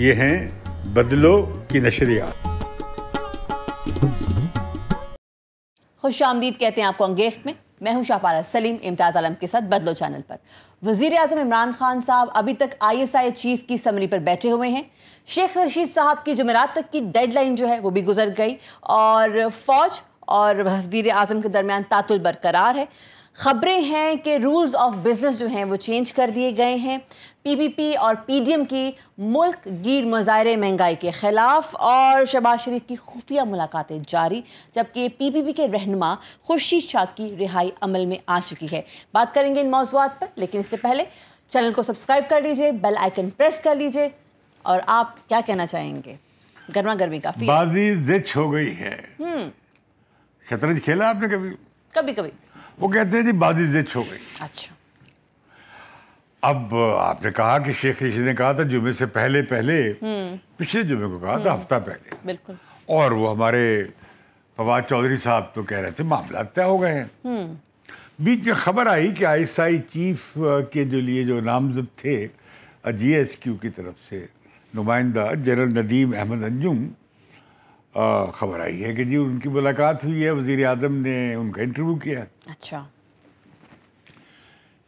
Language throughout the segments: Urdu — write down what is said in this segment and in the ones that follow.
یہ ہیں بدلو کی نشریات۔ خوش آمدید کہتے ہیں آپ کو انگیخت میں۔ میں ہوں شاہپارہ سلیم، امتیاز عالم کے ساتھ بدلو چینل پر۔ وزیر اعظم عمران خان صاحب ابھی تک ISI چیف کی سمری پر بیٹھے ہوئے ہیں۔ شیخ رشید صاحب کی جمعرات تک کی ڈیڈ لائن جو ہے وہ بھی گزر گئی اور فوج اور وزیر اعظم کے درمیان تعطل برقرار ہے۔ خبریں ہیں کہ رولز آف بزنس جو ہیں وہ چینج کر دیے گئے ہیں۔ PPP اور PDM کی ملک گیر مظاہرے مہنگائی کے خلاف اور شہباز شریف کی خفیہ ملاقاتیں جاری، جبکہ PPP کے رہنما خورشید شاہ کی رہائی عمل میں آ چکی ہے۔ بات کریں گے ان موضوعات پر، لیکن اس سے پہلے چینل کو سبسکرائب کر لیجئے، بیل آئیکن پریس کر لیجئے۔ اور آپ کیا کہنا چاہیں گے؟ گرما گرمی کافی بازی زچ ہو گئی ہے۔ شطرنج کھیلا آپ نے کبھی؟ کبھی کبھی وہ کہتے ہیں جی بازی زچ ہو گئی۔ اچھا، اب آپ نے کہا کہ شیخ رشید نے کہا تھا جمعے سے پہلے پچھلے جمعے کو کہا تھا ہفتہ پہلے، بالکل، اور وہ ہمارے فواد چودھری صاحب تو کہہ رہے تھے معاملات طے ہو گئے ہیں۔ بیچ میں خبر آئی کہ ISI چیف کے جو لیے جو نامزد تھے GSQ کی طرف سے نمائندہ جنرل ندیم احمد انجم، خبر آئی ہے کہ جی ان کی ملاقات ہوئی ہے، وزیر اعظم نے ان کا انٹرویو کیا۔ اچھا،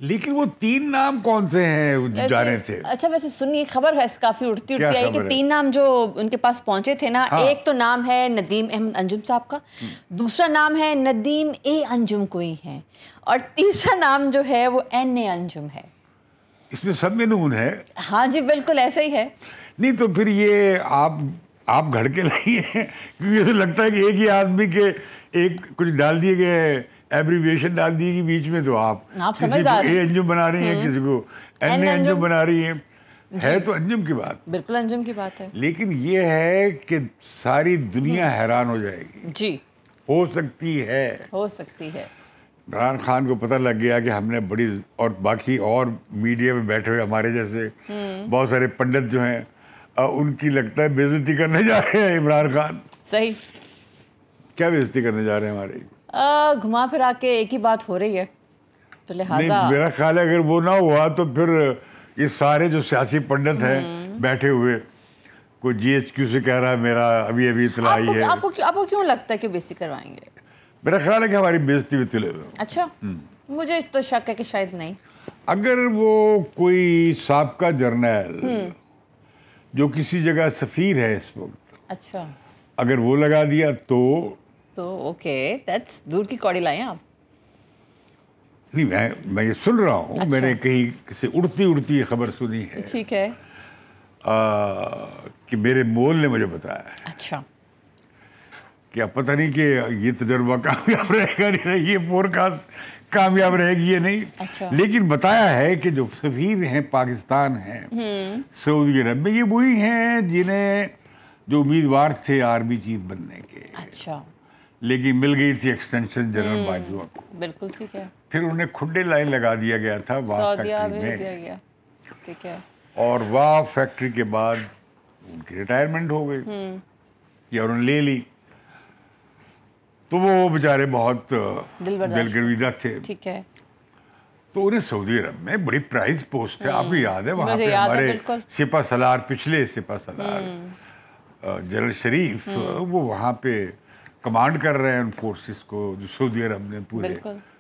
لیکن وہ 3 نام کون سے ہیں جو جا رہے تھے؟ اچھا ویسے سنیے، خبر ہے کافی اڑتی آئی کہ 3 نام جو ان کے پاس پہنچے تھے نا، ایک تو نام ہے ندیم احمد انجم صاحب کا، دوسرا نام ہے ندیم انجم کوئی ہے، اور تیسرا نام جو ہے وہ NA انجم ہے۔ اس میں سب میں نون ہے؟ ہاں جی بالکل ایسا ہی ہے۔ نہیں تو پھر یہ آپ گھڑ کے لائیے، کیونکہ اسے لگتا ہے کہ ایک ہی آدمی کے ایک کچھ ڈال دیے گئے، ایبریویشن ڈال دی گئی بیچ میں، تو آپ کسی کو انجم بنا رہی ہیں، کسی کو NA انجم بنا رہی ہیں۔ ہے تو انجم کی بات، بالکل انجم کی بات ہے، لیکن یہ ہے کہ ساری دنیا حیران ہو جائے گی۔ جی ہو سکتی ہے عمران خان کو پتہ لگ گیا کہ ہم نے بڑی، اور باقی اور میڈیا میں بیٹھے ہوئے ہمارے جیسے بہت سارے پنڈت جو ہیں، ان کی لگتا ہے بےعزتی کرنے جا رہے ہیں عمران خان۔ صحیح، کیا بےعزتی کرنے جا رہے ہیں ہماری؟ گھما پھرا کے ایک ہی بات ہو رہی ہے، تو لہٰذا میرا خیال ہے اگر وہ نہ ہوا تو پھر یہ سارے جو سیاسی پنڈت ہیں بیٹھے ہوئے، کوئی GSQ سے کہہ رہا ہے میرا ابھی اطلاع آئی ہے۔ آپ کو کیوں لگتا ہے کہ بےعزتی کروائیں گے؟ میرا خیال ہے کہ ہماری بےعزتی بھی تلے ہوئے۔ اچھا، مجھے تو شک ہے کہ شاید نہیں۔ اگر وہ کوئی سابقہ جرنیل جو کسی جگہ سفیر ہے اس وقت، اچھا، اگر وہ لگا دیا تو اوکے، دیٹس دور کی کوڑی لائیں آپ۔ نہیں، میں یہ سن رہا ہوں، میں نے کہیں کسی اڑتی خبر سنی ہے، ٹھیک ہے، کہ میرے مول نے مجھے بتایا ہے اچھا، کہ اب پتہ نہیں کہ یہ تجربہ کامیاب رہے گا نہیں، یہ فورکاسٹ کامیاب رہے گی یہ نہیں، لیکن بتایا ہے کہ جو سفیر ہیں پاکستان ہیں سعودی عرب میں، یہ وہی ہیں جنہیں جو امیدوار تھے آرمی چیف بننے کے، اچھا، لیکن مل گئی تھی ایکسٹینشن جنرل باجوہ کو، بالکل ٹھیک ہے، پھر انہیں کھڈے لائن لگا دیا گیا تھا واہ فیکٹری میں، ٹھیک ہے، اور واہ فیکٹری کے بعد ان کی ریٹائرمنٹ ہو گئی یا انہوں نے لے لی، تو وہ بیچارے بہت دل گرویدہ تھے، ٹھیک ہے، تو انہیں سعودی عرب میں بڑی پرائز پوسٹ ہے، آپ کو یاد ہے وہاں پہ ہمارے سپہ سالار، پچھلے سپہ سالار جنرل شریف، وہ وہاں پہ کمانڈ کر رہے ہیں ان فورسز کو جو سعودی عرب نے پورے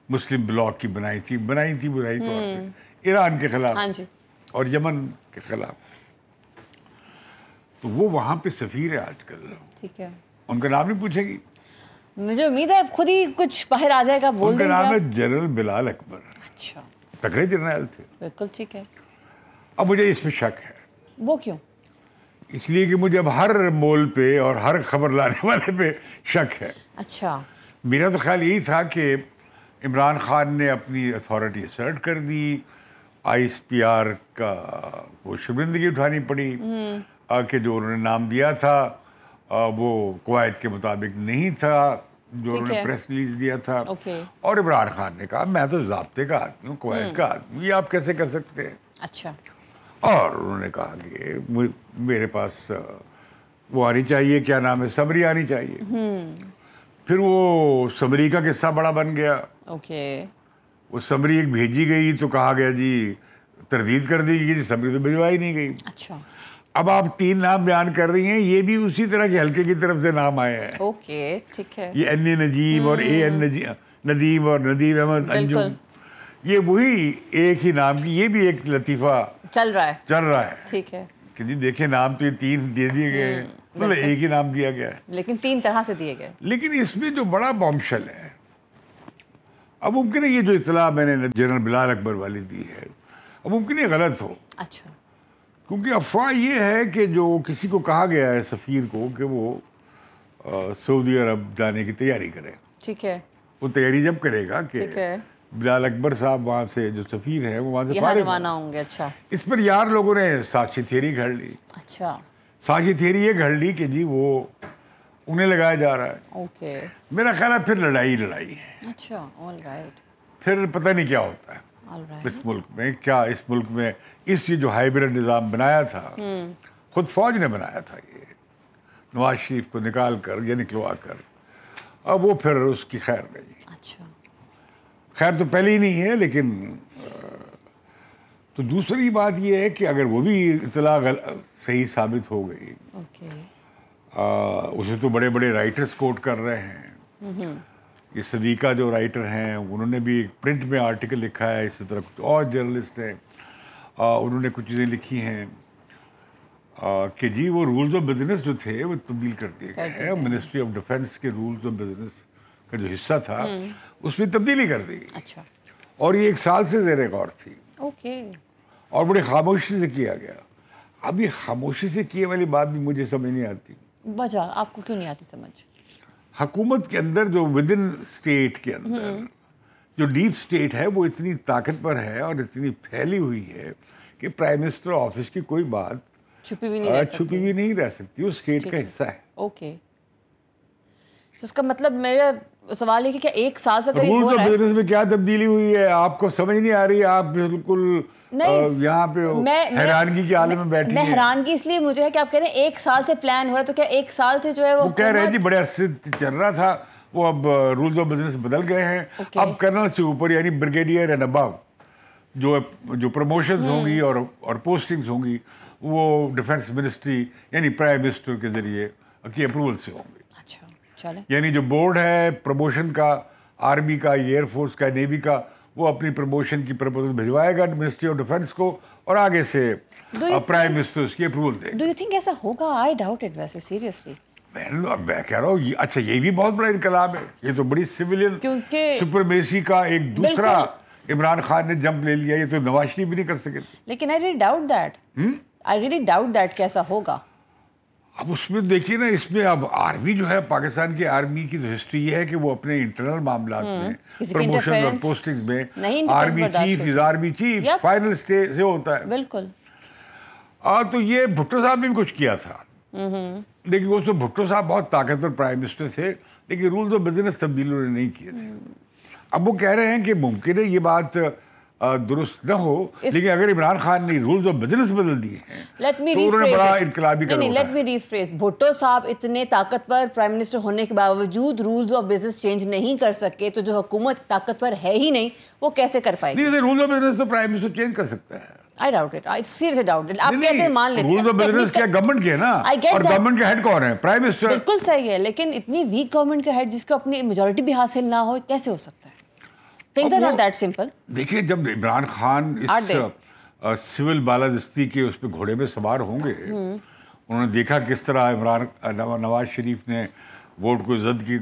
مسلم بلاک کی بنائی تھی بنائی طور پہ ایران کے خلاف اور یمن کے خلاف، تو وہ وہاں پہ سفیر ہے آج کل، ٹھیک ہے، ان کا نام نہیں پوچھے گی؟ مجھے امید ہے خود ہی کچھ باہر آ جائے گا، بول دیں گے۔ ان کا نام ہے جنرل بلال اکبر، اچھا، تکڑے جرنیل تھے، بالکل ٹھیک ہے۔ اب مجھے اس پہ شک ہے، وہ کیوں؟ اس لیے کہ مجھے اب ہر مول پہ اور ہر خبر لانے والے پہ شک ہے۔ اچھا، میرا تو خیال یہی تھا کہ عمران خان نے اپنی اتھارٹی اسرٹ کر دی، ISPR کا وہ شرمندگی اٹھانی پڑی کہ جو انہوں نے نام دیا تھا وہ قواعد کے مطابق نہیں تھا، جو انہوں نے پریس ریلیز دیا تھا، اور عمران خان نے کہا میں تو ضابطے کا آدمی ہوں، قواعد کا آدمی ہوں، یہ آپ کیسے کر سکتے ہیں؟ اچھا، اور انہوں نے کہا کہ میرے پاس وہ آنی چاہیے، کیا نام ہے، سمری آنی چاہیے۔ پھر وہ سمری کا قصہ بڑا بن گیا، وہ سمری ایک بھیجی گئی تو کہا گیا جی تردید کر دی گئی، جی سمری تو بھجوائی نہیں گئی۔ اچھا، اب آپ 3 نام بیان کر رہی ہیں, یہ بھی اسی طرح کے حلقے کی طرف سے نام آئے ہیں. اوکے ٹھیک ہے. یہ این نجیب اور اے این ندیم اور ندیم احمد انجم, یہ وہی ایک ہی نام کی, یہ بھی ایک لطیفہ چل رہا ہے. ٹھیک ہے کہ جی دیکھیں نام تو یہ 3 دے دیے گئے, مطلب ایک ہی نام دیا گیا ہے, لیکن 3 طرح سے دیے گئے. لیکن اس میں جو بڑا بامشل ہے, اب ممکن ہے یہ جو اطلاع میں نے جنرل بلال اکبر والی دی ہے, اب ممکن ہے غلط ہو. اچھا. کیونکہ افواہ یہ ہے کہ جو کسی کو کہا گیا ہے سفیر کو کہ وہ سعودی عرب جانے کی تیاری کرے. ٹھیک ہے. وہ تیاری جب کرے گا کہ بلال اکبر صاحب وہاں سے جو سفیر ہیں وہ وہاں سے فارغ روانہ ہوں گے. اچھا. اس پر یار لوگوں نے سازشی تھیوری گھڑ لی. اچھا. سازشی تھیوری یہ گھڑ لی کہ جی وہ انہیں لگایا جا رہا ہے. اوکے. میرا خیال ہے پھر لڑائی ہے. اچھا. All right. پھر پتہ نہیں کیا ہوتا ہے اس ملک میں, کیا اس ملک میں اس یہ جو ہائیبرڈ نظام بنایا تھا خود فوج نے بنایا تھا, یہ نواز شریف کو نکال کر یا نکلوا کر, اب وہ پھر اس کی خیر نہیں. اچھا. خیر تو پہلے ہی نہیں ہے, لیکن تو دوسری بات یہ ہے کہ اگر وہ بھی اطلاع صحیح ثابت ہو گئی, اسے تو بڑے بڑے رائٹرز کوٹ کر رہے ہیں. یہ صدیقہ جو رائٹر ہیں انہوں نے بھی ایک پرنٹ میں آرٹیکل لکھا ہے, اسی طرح کچھ اور جرنلسٹ ہیں انہوں نے کچھ چیزیں لکھی ہیں کہ جی وہ رولز آف بزنس جو تھے وہ تبدیل کر دیے گئے ہیں. منسٹری آف ڈیفنس کے رولز آف بزنس کا جو حصہ تھا اس میں تبدیلی کر دی گئی. اچھا. اور یہ 1 سال سے زیر غور تھی. اوکے. اور بڑی خاموشی سے کیا گیا. اب یہ خاموشی سے کیے والی بات بھی مجھے سمجھ نہیں آتی. وجہ آپ کو کیوں نہیں آتی سمجھ؟ حکومت کے اندر جو ود ان اسٹیٹ کے اندر جو ڈیپ اسٹیٹ ہے وہ اتنی طاقتور ہے اور اتنی پھیلی ہوئی ہے کہ پرائم منسٹر آفس کی کوئی بات چھپی بھی نہیں رہ سکتی, وہ اسٹیٹ کا حصہ ہے. اوکے. اس کا مطلب میرا سوال ہے کہ کیا 1 سال سے رولز آف بزنس میں کیا تبدیلی ہوئی ہے آپ کو سمجھ نہیں آ رہی؟ آپ بالکل یہاں پہ حیرانگی کے عالم میں بیٹھی ہیں. میں حیرانگی اس لیے مجھے ہے کہ آپ کہہ رہے ہیں 1 سال سے پلان ہوا ہے, تو کیا 1 سال سے جو ہے وہ کہہ رہے ہیں جی بڑے عرصے چل رہا تھا وہ, اب رولز آف بزنس بدل گئے ہیں. اب کرنل سے اوپر یعنی بریگیڈیئر اینڈ ابو جو پروموشنز ہوں گی اور پوسٹنگز ہوں گی وہ ڈیفنس منسٹری یعنی پرائم منسٹر کے ذریعے کی اپروول سے ہوں گی. یعنی جو بورڈ ہے پروموشن کا, آرمی کا, ایئر فورس کا, نیوی کا, وہ اپنی پروموشن کی پروپوزل بھجوائے گا منسٹری آف ڈیفنس کو اور آگے سے پرائم منسٹر اس کی اپروول دے. ڈو یو تھنک ایسا ہوگا؟ آئی ڈاؤٹ اٹ ویسے سیریسلی. میں کہہ رہا ہوں اچھا یہ بھی بہت بڑا انقلاب ہے, یہ تو بڑی سویلین سپرمیسی کا ایک دوسرا عمران خان نے جمپ لے لیا, یہ تو نواز شریف بھی نہیں کر سکے. لیکن I really doubt that کہ ایسا ہوگا. اب اس میں دیکھیے نا, اس میں اب آرمی جو ہے پاکستان کی آرمی کی تو ہسٹری یہ ہے کہ وہ اپنے انٹرنل معاملات میں پروموشن اور پوسٹنگز میں آرمی چیف از آرمی چیف فائنل سٹیج سے ہوتا ہے. بالکل. تو یہ بھٹو صاحب نے بھی کچھ کیا تھا, لیکن وہ تو بھٹو صاحب بہت طاقتور پرائم منسٹر تھے, لیکن رولز آف بزنس تبدیل انہوں نے نہیں کیے تھے. اب وہ کہہ رہے ہیں کہ ممکن ہے یہ بات درست نہ ہو, لیکن اگر عمران خان نے رولز آف بزنس بدل دیے ہیں تو انہوں نے بڑا انقلابی قدم اٹھایا. Let me rephrase. بھٹو صاحب اتنے طاقتور پرائم منسٹر ہونے کے باوجود رولز آف بزنس چینج نہیں کر سکے, تو جو حکومت طاقتور ہے ہی نہیں وہ کیسے کر پائے گی؟ نہیں, رولز آف بزنس تو پرائم منسٹر چینج کر سکتا ہے. I doubt it. I seriously doubt it. آپ کہتے ہیں مان لیتے ہیں. رولز آف بزنس کیا گورنمنٹ کے ہے نا, اور گورنمنٹ کا ہیڈ کون ہے؟ Prime minister. بالکل صحیح ہے, لیکن اتنی ویک گورنمنٹ کا ہیڈ جس کو اپنی میجورٹی بھی حاصل نہ ہو, کیسے ہو سکتا ہے؟ Things are not that simple. دیکھیں جب عمران خان اس سول بالادستی کے اس پہ گھوڑے پہ سوار ہوں گے, انہوں نے دیکھا کس طرح نواز شریف نے ووٹ کو عزت کی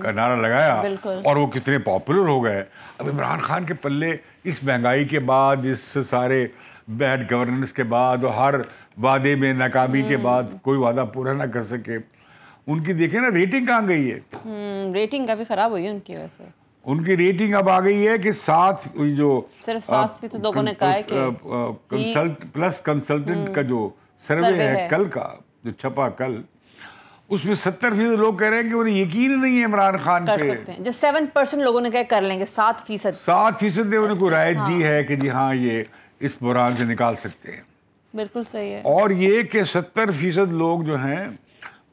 کا نعرہ لگایا اور وہ کتنے پاپولر ہو گئے. اب عمران خان کے پلے اس مہنگائی کے بعد, اس سارے بیڈ گورننس کے بعد اور ہر وعدے میں ناکامی کے بعد کوئی وعدہ پورا نہ کر سکے, ان کی دیکھیں نا ریٹنگ کہاں گئی ہے. ریٹنگ کافی خراب ہوئی ہے ان کی وجہ سے. ان کی ریٹنگ اب آ گئی ہے کہ 7 جو صرف 7% لوگوں نے کہا ہے کہ پلس کنسلٹنٹ کا جو سروے ہے کل کا جو چھپا کل, اس میں 70% لوگ کہہ رہے ہیں کہ انہیں یقین نہیں ہے عمران خان پہ. کر سکتے ہیں. جو 7% لوگوں نے کہا کر لیں گے, 7% نے انہیں کو رائے دی ہے کہ جی ہاں یہ اس بحران سے نکال سکتے ہیں. بالکل صحیح ہے. اور یہ کہ 70% لوگ جو ہیں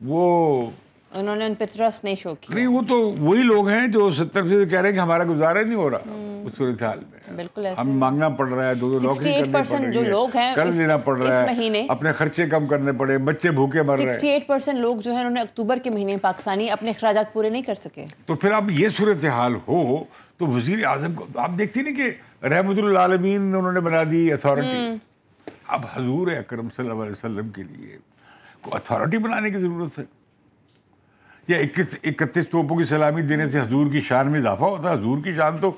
وہ انہوں نے ان پہ ٹرسٹ نہیں شو کیا. نہیں, وہ تو وہی لوگ ہیں جو 70% کہہ رہے ہیں کہ ہمارا گزارا نہیں ہو رہا. اس صورتحال میں بالکل ایسے ہم مانگنا پڑ رہا ہے, 2 نوکری کرنی پڑ 68% جو لوگ ہیں قرض لینا پڑ رہا ہے, مہینے اپنے خرچے کم کرنے پڑے, بچے بھوکے مر رہے ہیں. 68% لوگ جو ہیں انہوں نے اکتوبر کے مہینے پاکستانی اپنے اخراجات پورے نہیں کر سکے. تو پھر اب یہ صورتحال ہو تو وزیر اعظم کو آپ دیکھتی نا کہ رحمت للعالمین انہوں نے بنا دی اتھارٹی. اب حضور اکرم صلی اللہ علیہ وسلم کے لیے کوئی اتھارٹی بنانے کی ضرورت ہے یا 31 توپوں کی سلامی دینے سے حضور کی شان میں اضافہ ہوتا ہے؟ حضور کی شان تو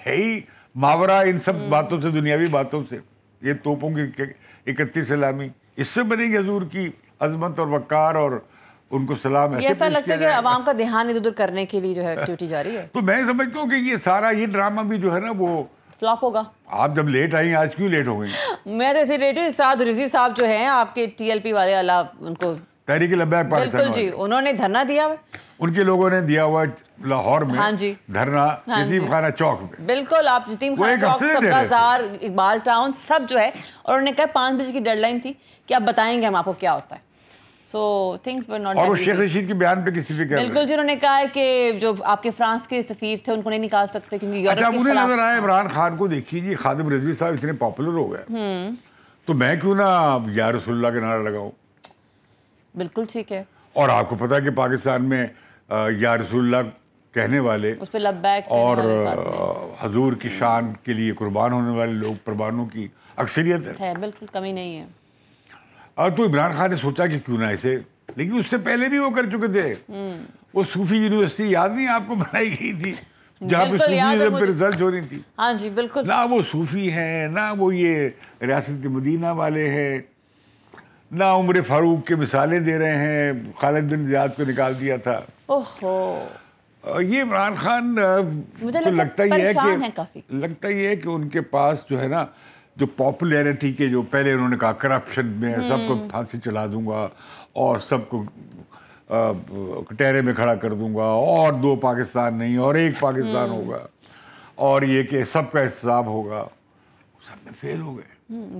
ہے ہی ماورا ان سب باتوں سے, دنیاوی باتوں سے. یہ توپوں کی 31 سلامی اس سے بنے گی حضور کی عظمت اور وقار اور ان کو سلام ایسے. ایسا لگتا ہے کہ عوام کا دھیان ادھر ادھر کرنے کے لیے جو ہے ایکٹیویٹی جاری ہے. تو میں سمجھتا ہوں کہ یہ سارا یہ ڈرامہ بھی جو ہے نا وہ فلاپ ہوگا. آپ جب لیٹ آئیں, آج کیوں لیٹ ہو گئی؟ میں تو ایسے لیٹ ہوں. سعد رضوی صاحب جو ہیں آپ کے TLP والے, اللہ ان کو تحریک لبیک پاکستان, بالکل جی, انہوں نے دھرنا دیا ہوا, ان کے لوگوں نے دیا ہوا لاہور میں ہاں جی دھرنا یتیم خانہ چوک میں. بالکل, آپ یتیم خانہ چوک, سبزہ زار, اقبال ٹاؤن سب جو ہے, اور انہوں نے کہا 5 بجے کی ڈیڈ لائن تھی کہ آپ بتائیں گے ہم آپ کو کیا ہوتا ہے. So things were not. اور وہ شیخ رشید کے بیان پہ کسی بھی کہہ رہے ہیں. بالکل جی, انہوں نے کہا ہے کہ جو آپ کے فرانس کے سفیر تھے ان کو نہیں نکال سکتے کیونکہ یورپ کے مجھے خلاف. نظر آیا عمران خان کو, دیکھیے جی خادم رضوی صاحب اتنے پاپولر ہو گئے تو میں کیوں نہ یا رسول اللہ کے نعرہ لگاؤں. بالکل ٹھیک ہے. اور آپ کو پتا کہ پاکستان میں یا رسول اللہ کہنے والے اس پہ لبیک اور حضور کی شان کے لیے قربان ہونے والے لوگ قربانوں کی اکثریت ہے, بالکل کمی نہیں ہے. تو عمران خان نے سوچا کہ کیوں نہ ایسے, لیکن اس سے پہلے بھی وہ کر چکے تھے. وہ صوفی یونیورسٹی یاد نہیں آپ کو بنائی گئی تھی جہاں پہ صوفیزم پہ ریسرچ ہو رہی تھی؟ ہاں جی بالکل. نہ وہ صوفی ہیں, نہ وہ یہ ریاست مدینہ والے ہیں, نہ عمر فاروق کے مثالیں دے رہے ہیں, خالد بن زیاد کو نکال دیا تھا. یہ عمران خان کو لگتا یہ ہے کہ ان کے پاس جو ہے نا جو پاپولیرٹی کے جو پہلے انہوں نے کہا کرپشن میں سب کو پھانسی چلا دوں گا اور سب کو کٹہرے میں کھڑا کر دوں گا اور 2 پاکستان نہیں اور 1 پاکستان ہوگا اور یہ کہ سب کا حساب ہوگا, سب میں فیل ہو گئے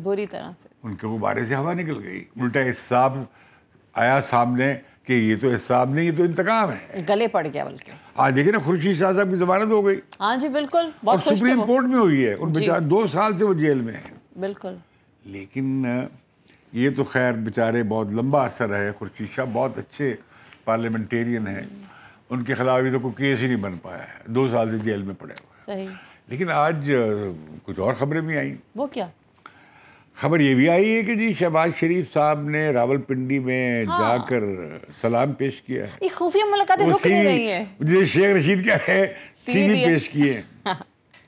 بری طرح سے. ان کے غبارے سے ہوا نکل گئی. الٹا حساب آیا سامنے کہ یہ تو حساب نہیں, یہ تو انتقام ہے, گلے پڑ گیا. بلکہ آج دیکھیں نا خورشید شاہ صاحب کی ضمانت ہو گئی. ہاں جی بالکل, اور سپریم کورٹ میں ہوئی ہے, اور بیچارے 2 سال سے وہ جیل میں ہیں. بالکل. لیکن یہ تو خیر بیچارے بہت لمبا عرصہ رہے. خورشید شاہ بہت اچھے پارلیمنٹیرین ہیں, ان کے خلاف ابھی تو کوئی کیس ہی نہیں بن پایا ہے, 2 سال سے جیل میں پڑے ہوئے. صحیح. لیکن آج کچھ اور خبریں بھی آئیں. وہ کیا خبر یہ بھی آئی ہے کہ جی شہباز شریف صاحب نے راولپنڈی میں جا کر سلام پیش کیا ہے. یہ خفیہ ملاقاتیں رک نہیں رہی ہیں. جو شیخ رشید کیا ہے سی وی پیش کیے.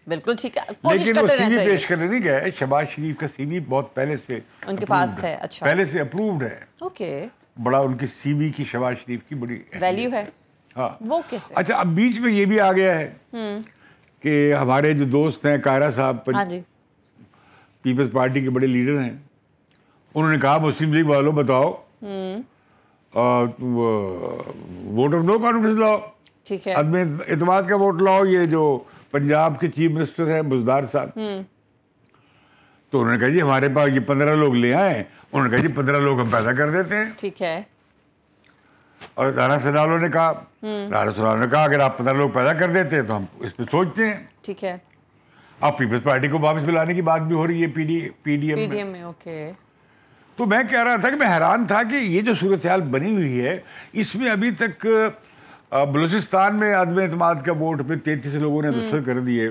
بالکل ٹھیک ہے, لیکن وہ سی وی پیش کرنے نہیں گئے. شہباز شریف کا سی وی بہت پہلے سے ان کے پاس ہے. اچھا, پہلے سے اپرووڈ ہے. اوکے, بڑا ان کی سی وی کی شہباز شریف کی بڑی ویلیو ہے. ہاں وہ کیسے. اچھا, اب بیچ میں یہ بھی آ گیا ہے کہ ہمارے جو دوست ہیں کائرہ صاحب, پیپلز پارٹی کے بڑے لیڈر ہیں, انہوں نے کہا مسلم لیگ والوں بتاؤ ووٹ آف نو کانفیڈنس لاؤ, ٹھیک ہے, عدم اعتماد کا ووٹ لاؤ. یہ جو پنجاب کے چیف منسٹر ہیں بزدار صاحب, تو انہوں نے کہا جی ہمارے پاس یہ 15 لوگ لے آئے. انہوں نے کہا جی 15 لوگ ہم پیدا کر دیتے ہیں. ٹھیک ہے. اور رانا سنالو نے کہا, اگر آپ 15 لوگ پیدا کر دیتے ہیں تو ہم اس پہ سوچتے ہیں. ٹھیک ہے. اب پیپلز پارٹی کو واپس بلانے کی بات بھی ہو رہی ہے پی ڈی ایم میں. اوکے. تو میں کہہ رہا تھا کہ میں حیران تھا کہ یہ جو صورتحال بنی ہوئی ہے اس میں ابھی تک بلوچستان میں عدم اعتماد کا ووٹ پہ 33 لوگوں نے دستخط کر دیے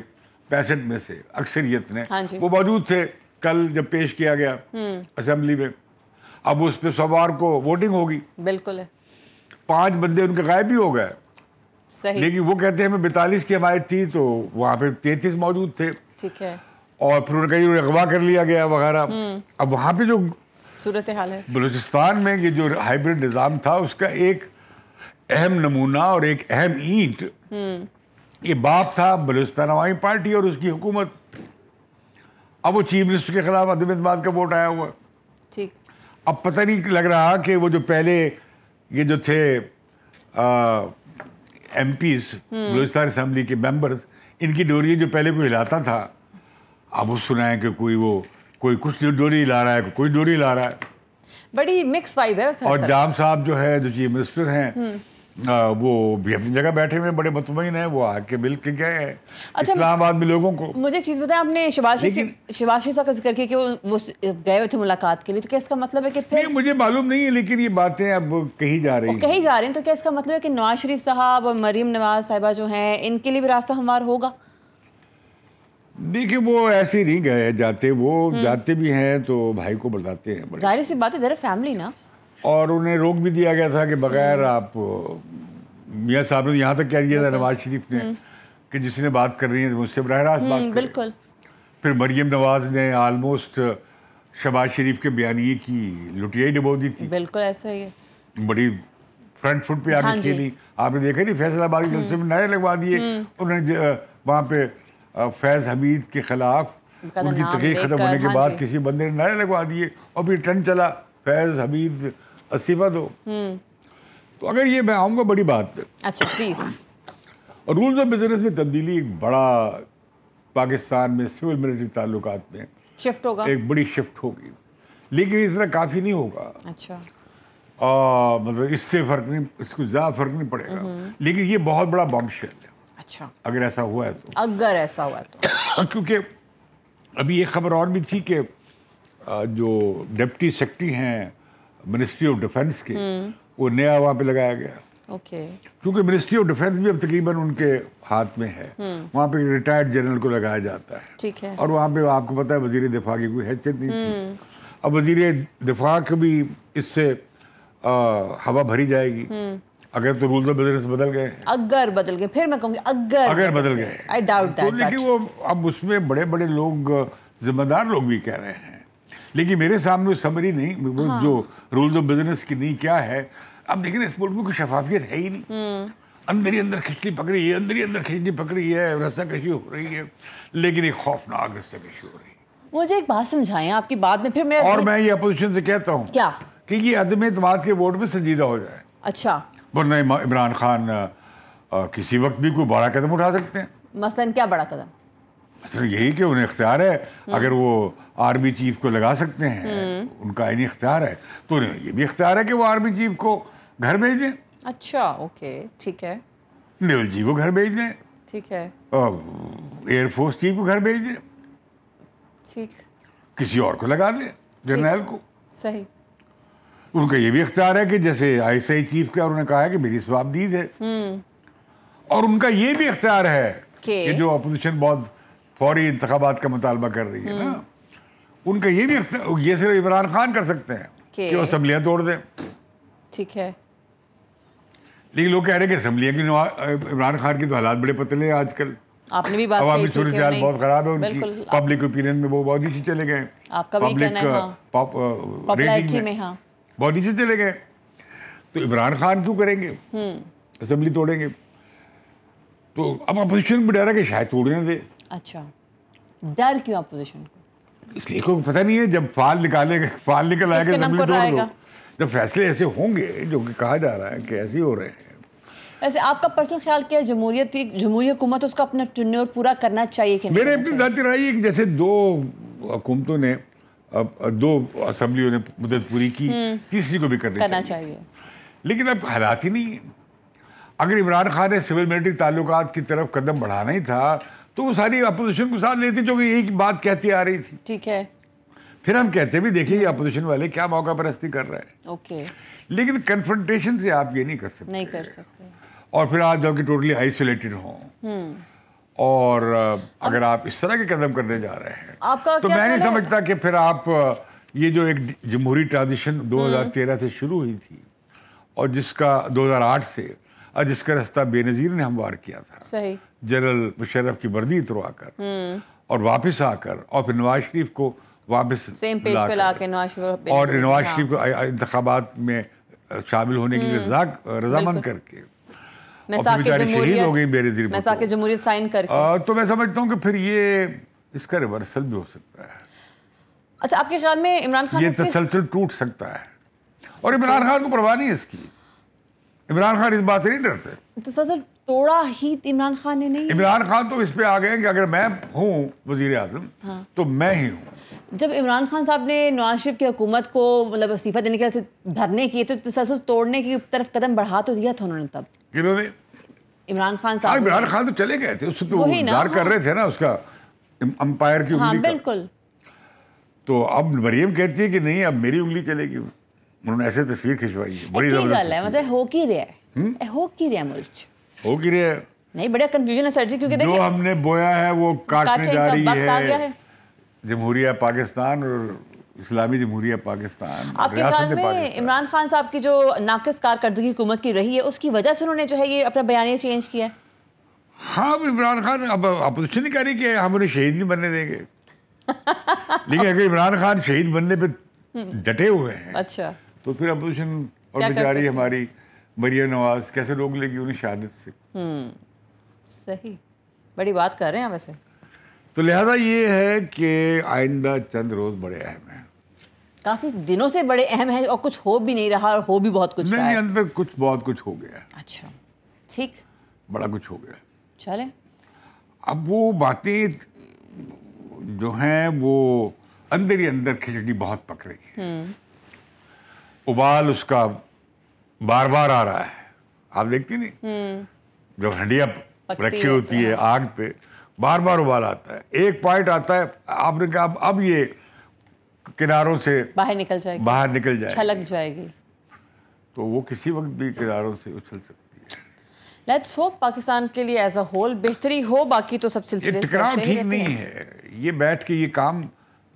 65 میں سے, اکثریت نے. وہ موجود تھے کل جب پیش کیا گیا اسمبلی میں. اب اس پہ سوموار کو ووٹنگ ہوگی. بالکل ہے. 5 بندے ان کے غائب بھی ہو گئے. صحیح. لیکن وہ کہتے ہیں ہمیں 42 کی حمایت تھی تو وہاں پہ 33 موجود تھے. ٹھیک ہے. اور پھر انہوں نے کہا اغوا کر لیا گیا وغیرہ. اب وہاں پہ جو صورتحال ہے بلوچستان میں یہ جو ہائیبرڈ نظام تھا اس کا ایک اہم نمونہ اور ایک اہم اینٹ یہ باپ تھا بلوچستان عوامی پارٹی اور اس کی حکومت. اب وہ چیف منسٹر کے خلاف عدم اعتماد کا ووٹ آیا ہوا. ٹھیک. اب پتہ نہیں لگ رہا کہ وہ جو پہلے یہ جو تھے ایم پیز بلوچستان اسمبلی کے ممبرز, ان کی ڈوری جو پہلے کوئی ہلاتا تھا, اب وہ سنا ہے کہ کوئی کچھ ڈوری لا رہا ہے, کوئی ڈوری لا رہا ہے. بڑی مکس وائب ہے. اور جام صاحب جو ہے جو چیف منسٹر ہیں وہ بھی اپنی جگہ بیٹھے ہوئے بڑے مطمئن ہیں, وہ آ کے مل کے گئے ہیں اسلام آباد میں لوگوں کو. مجھے ایک چیز بتائیں, آپ نے شہباز شریف صاحب کا ذکر کیا کہ وہ گئے ہوئے تھے ملاقات کے لیے, تو کیا اس کا مطلب ہے کہ پھر مجھے معلوم نہیں ہے, لیکن یہ باتیں اب کہی جا رہی ہیں, تو کیا اس کا مطلب ہے کہ نواز شریف صاحب اور مریم نواز صاحبہ جو ہیں ان کے لیے بھی راستہ ہموار ہوگا؟ دیکھیں وہ ایسے نہیں گئے جاتے, وہ جاتے بھی ہیں تو بھائی کو بتاتے ہیں, ظاہر سی بات ہے, دیر فیملی نا. اور انہیں روک بھی دیا گیا تھا کہ بغیر آپ, میاں صاحب نے یہاں تک کہہ دیا تھا نواز شریف نے کہ جس نے بات کر رہی ہے مجھ سے براہ راست بات کریں. بالکل. پھر مریم نواز نے آلموسٹ شہباز شریف کے بیانیے کی لٹیائی ڈبو دی تھی. بالکل ایسا ہی ہے, بڑی فرنٹ فٹ پہ آ کے کھیلی. آپ نے دیکھا نہیں فیصل آباد کے جلسے میں نعرے لگوا دیے انہوں نے, وہاں پہ فیض حمید کے خلاف ان کی تحقیق ختم ہونے کے بعد کسی بندے نے نعرے لگوا دیے, اور پھر ٹرن چلا فیض حمید استعفیٰ دو. تو اگر یہ میں آؤں گا بڑی بات ہے. اچھا پلیز. اور رولز آف بزنس میں تبدیلی ایک بڑا پاکستان میں سول ملٹری تعلقات میں شفٹ ہوگا, ایک بڑی شفٹ ہوگی, لیکن اس طرح کافی نہیں ہوگا. اچھا مطلب اس سے فرق نہیں, اس کو زیادہ فرق نہیں پڑے گا, لیکن یہ بہت بڑا بم شیل ہے. اچھا اگر ایسا ہوا ہے تو, اگر ایسا ہوا ہے تو کیونکہ ابھی ایک خبر اور بھی تھی کہ جو ڈپٹی سیکرٹری ہیں منسٹری آف ڈیفنس کے, وہ نیا وہاں پہ لگایا گیا. اوکے. کیونکہ منسٹری آف ڈیفنس بھی اب تقریباً ان کے ہاتھ میں ہے, وہاں پہ ریٹائرڈ جنرل کو لگایا جاتا ہے. ٹھیک ہے. اور وہاں پہ آپ کو پتہ ہے وزیر دفاع کی کوئی حیثیت نہیں تھی. اب وزیر دفاع کو بھی اس سے ہوا بھری جائے گی اگر تو رولز آف بزنس بدل گئے. اگر بدل گئے, پھر میں کہوں گی اگر بدل گئے, I doubt that. لیکن وہ اب اس میں بڑے بڑے لوگ, ذمہ دار لوگ بھی کہہ رہے ہیں, لیکن میرے سامنے سمری نہیں, جو رولز آف بزنس کی نہیں کیا ہے. اب دیکھیں اس ملک میں کوئی شفافیت ہے ہی نہیں, اندر ہی اندر کھچڑی پکڑی ہے, اندر ہی اندر کھچڑی پکڑی ہے, رسہ کشی ہو رہی ہے, لیکن ایک خوفناک رسہ کشی ہو رہی ہے. مجھے ایک بات سمجھائیں آپ کی بات میں پھر اور میں یہ اپوزیشن سے کہتا ہوں کیا کہ یہ عدم اعتماد کے ووٹ میں سنجیدہ ہو جائے. اچھا. ورنہ عمران خان کسی وقت بھی کوئی بڑا قدم اٹھا سکتے ہیں. مثلاً کیا بڑا قدم؟ مثلا یہی کہ انہیں اختیار ہے, اگر وہ آرمی چیف کو لگا سکتے ہیں, ان کا آئینی اختیار ہے, تو انہیں یہ بھی اختیار ہے کہ وہ آرمی چیف کو گھر بھیج دیں. اچھا اوکے ٹھیک ہے. نیول چیف کو گھر بھیج دیں. ٹھیک ہے. ایئر فورس چیف کو گھر بھیج دیں. ٹھیک. کسی اور کو لگا دیں, جرنیل کو. صحیح. ان کا یہ بھی اختیار ہے کہ جیسے ISI چیف کا انہوں نے کہا ہے کہ میری جوابدید ہے, اور ان کا یہ بھی اختیار ہے کہ جو اپوزیشن بہت فوری انتخابات کا مطالبہ کر رہی ہے نا, ان کا یہ بھی اختیار, یہ صرف عمران خان کر سکتے ہیں کہ وہ اسمبلیاں توڑ دیں. ٹھیک ہے. لیکن لوگ کہہ رہے ہیں کہ اسمبلیاں کی عمران خان کی تو حالات بڑے پتلے ہیں آج کل, آپ نے بھی بات عوامی صورتحال بہت خراب ہے ان کی, پبلک اوپینین میں وہ بہت نیچے چلے گئے, آپ کا بھی کہنا ہے ریٹنگ میں بہت نیچے چلے گئے. تو عمران خان کیوں کریں گے اسمبلی توڑیں گے؟ تو اب اپوزیشن بھی ڈر ہے کہ شاید توڑنے دے. اچھا ڈر کیوں اپوزیشن کو؟ اس لیے کوئی پتہ نہیں ہے, جب فعال نکل آئے گا اسمبلی توڑ دو, جب فیصلے ایسے ہوں گے جو کہ کہا جا رہا ہے کہ ایسے ہی ہو رہے ہیں. ویسے آپ کا پرسنل خیال کیا جمہوری حکومت اس کا اپنا ٹینیور پورا کرنا چاہیے کہ نہیں؟ میرے اپنی ذاتی رائے ہے کہ جیسے دو حکومتوں نے, دو اسمبلیوں نے مدت پوری کی, تیسری کو بھی کرنا چاہیے. لیکن اب حالات ہی نہیں ہیں. اگر عمران خان نے سول ملٹری تعلقات کی طرف قدم بڑھانا ہی تھا تو وہ ساری اپوزیشن کو ساتھ لیتی جو کہ ایک بات کہتی آ رہی تھی. ٹھیک ہے. پھر ہم کہتے بھی دیکھیں یہ اپوزیشن والے کیا موقع پرستی کر رہے ہیں. اوکے. لیکن کنفرنٹیشن سے آپ یہ نہیں کر سکتے. اور پھر آپ جب کہ ٹوٹلی آئسولیٹڈ ہوں, اور اگر آپ اس طرح کے قدم کرنے جا رہے ہیں تو میں نہیں سمجھتا کہ پھر آپ یہ جو ایک جمہوری ٹرانزیشن 2013 سے شروع ہوئی تھی اور جس کا 2008 سے جس کا راستہ بے نظیر نے ہموار کیا تھا, جنرل مشرف کی وردی اتروا کر اور واپس آ کر, اور پھر نواز شریف کو واپس لا کے اور نواز شریف کو انتخابات میں شامل ہونے کے لیے رضامند کر کے شہید ہو گئی بے نظیر جمہوریت سائن کر کے, تو میں سمجھتا ہوں کہ پھر یہ اس کا ریورسل بھی ہو سکتا ہے. اچھا آپ کے خیال میں عمران خان یہ تسلسل ٹوٹ سکتا ہے, اور عمران خان کو پرواہ نہیں ہے اس کی. عمران خان اس بات سے نہیں ڈرتے. تسلسل توڑا ہی عمران خان نے نہیں. عمران خان تو اس پہ آ گئے کہ اگر میں ہوں وزیر اعظم تو میں ہی ہوں. جب عمران خان صاحب نے نواز شریف کی حکومت کو مطلب استعفیٰ دینے کے دھرنے کیے تو تسلسل توڑنے کی طرف قدم بڑھا تو دیا تھا انہوں نے. تب کنہوں نے؟ عمران خان صاحب. عمران خان تو چلے گئے تھے, اس تو انتظار کر رہے تھے نا اس کا امپائر کی انگلی کا. بالکل. تو اب مریم کہتی ہے کہ نہیں اب میری انگلی چلے گی. انہوں نے ایسے تصویر کھنچوائی ہے, بڑی زبردست ہے. مطلب ہو کی رہا ہے, ہو کی رہا ہے ملک, ہو کی رہا ہے. نہیں بڑا کنفیوژن ہے سر جی, کیونکہ جو ہم نے بویا ہے وہ کاٹنے جا رہی ہے جمہوریہ پاکستان اور اسلامی جمہوریہ پاکستان. آپ کے خیال میں عمران خان صاحب کی جو ناقص کارکردگی حکومت کی رہی ہے اس کی وجہ سے انہوں نے جو ہے یہ اپنا بیانیہ چینج کیا ہے؟ ہاں, عمران خان اب اپوزیشن نہیں کہہ رہی کہ ہم انہیں شہید نہیں بننے دیں گے, لیکن اگر عمران خان شہید بننے پہ ڈٹے ہوئے ہیں اچھا تو پھر اپوزیشن اور بیچاری ہماری مریم نواز کیسے روک لے گی انہیں شہادت سے. صحیح, بڑی بات کر رہے ہیں ویسے. تو لہذا یہ ہے کہ آئندہ چند روز بڑے اہم ہیں, کافی دنوں سے بڑے اہم ہیں, اور کچھ ہو بھی نہیں رہا اور ہو بھی بہت کچھ رہا ہے. نہیں, اندر کچھ بہت کچھ ہو گیا. اچھا ٹھیک, بڑا کچھ ہو گیا. چلیں اب وہ باتیں جو ہیں وہ اندر ہی اندر کھچڑی بہت پک رہی ہے, ابال اس کا بار بار آ رہا ہے. آپ دیکھتی نہیں جب ہنڈیا رکھی ہوتی ہے آگ پہ بار بار ابال آتا ہے, ایک پوائنٹ آتا ہے آپ نے کہا اب یہ کناروں سے باہر نکل جائے گی, چھلک جائے گی, تو وہ کسی وقت بھی کناروں سے اچھل سکتی ہے. لیٹس ہوپ پاکستان کے لیے ایز اے ہول بہتری ہو, باقی تو سب سلسلے ٹکراؤ ٹھیک نہیں ہے. یہ بیٹھ کے یہ کام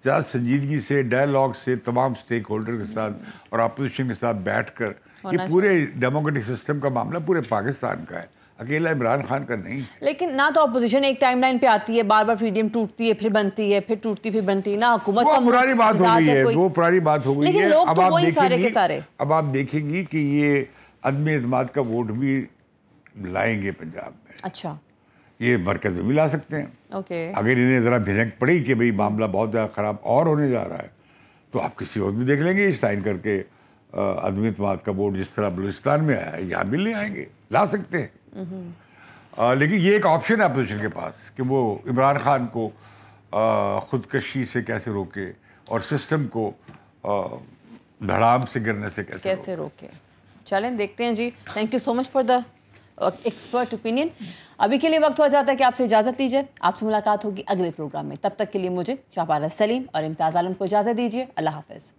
زیادہ سنجیدگی سے ڈائلاگ سے تمام سٹیک ہولڈر کے ساتھ اور اپوزیشن کے ساتھ بیٹھ کر, یہ پورے ڈیموکریٹک سسٹم کا معاملہ پورے پاکستان کا ہے, اکیلا عمران خان کا نہیں. لیکن نہ تو اپوزیشن ایک ٹائم لائن پہ آتی ہے, بار بار فریڈم ٹوٹتی ہے پھر بنتی ہے, پھر ٹوٹتی پھر بنتی ہے, نہ حکومت وہ پرانی بات ہو گئی ہے, وہ پرانی بات ہو گئی ہے. اب آپ دیکھیں گی کہ یہ عدم اعتماد کا ووٹ بھی لائیں گے پنجاب میں. اچھا, یہ مرکز میں بھی لا سکتے ہیں. اوکے, اگر انہیں ذرا بھنک پڑی کہ بھئی معاملہ بہت زیادہ خراب اور ہونے جا رہا ہے تو آپ کسی اور بھی دیکھ لیں گے سائن کر کے عدم اعتماد کا ووٹ جس طرح بلوچستان میں آیا ہے یہاں بھی لے آئیں گے, لا سکتے ہیں. لیکن یہ ایک آپشن ہے اپوزیشن کے پاس کہ وہ عمران خان کو خودکشی سے کیسے روکے اور سسٹم کو دھڑام سے گرنے سے کیسے روکے. چلیں دیکھتے ہیں جی. Thank you so much for the expert opinion. ابھی کے لیے وقت ہو جاتا ہے کہ آپ سے اجازت لیجیے, آپ سے ملاقات ہوگی اگلے پروگرام میں. تب تک کے لیے مجھے شاہ پارس سلیم اور امتیاز عالم کو اجازت دیجیے. اللہ حافظ.